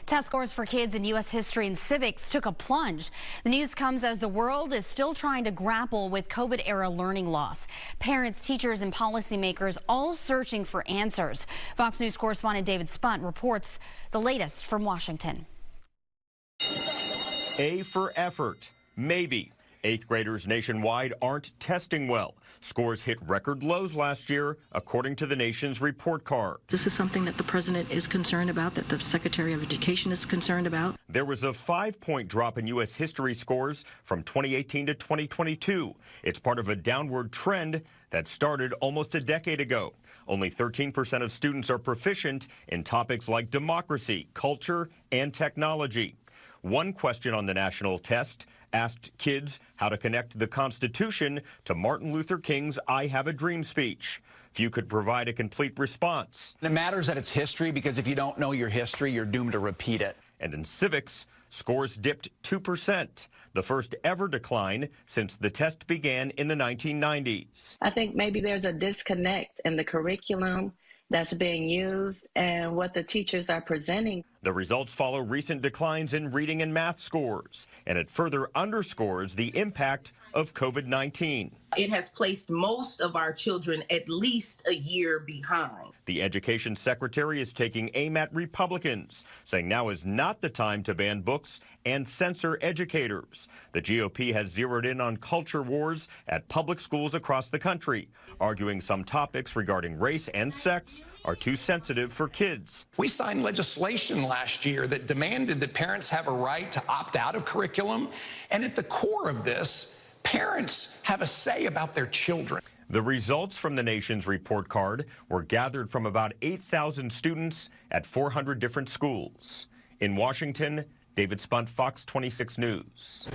Test scores for kids in U.S. history and civics took a plunge. The news comes as the world is still trying to grapple with COVID-era learning loss. Parents, teachers, and policymakers all searching for answers. Fox News correspondent David Spunt reports the latest from Washington. A for effort. Maybe. Eighth graders nationwide aren't testing well. Scores hit record lows last year, according to the nation's report card. This is something that the president is concerned about, that the Secretary of Education is concerned about. There was a 5-point drop in U.S. history scores from 2018 to 2022. It's part of a downward trend that started almost a decade ago. Only 13% of students are proficient in topics like democracy, culture, and technology. One question on the national test asked kids how to connect the Constitution to Martin Luther King's I Have a Dream speech. Few could provide a complete response. It matters that it's history, because if you don't know your history, you're doomed to repeat it. And in civics, scores dipped 2%, the first ever decline since the test began in the 1990s. I think maybe there's a disconnect in the curriculum that's being used and what the teachers are presenting. The results follow recent declines in reading and math scores, and it further underscores the impact of COVID-19. It has placed most of our children at least a year behind. The education secretary is taking aim at Republicans, saying now is not the time to ban books and censor educators. The GOP has zeroed in on culture wars at public schools across the country, arguing some topics regarding race and sex are too sensitive for kids. We signed legislation last year that demanded that parents have a right to opt out of curriculum. And at the core of this, parents have a say about their children. The results from the nation's report card were gathered from about 8,000 students at 400 different schools. In Washington, David Spunt, Fox 26 News.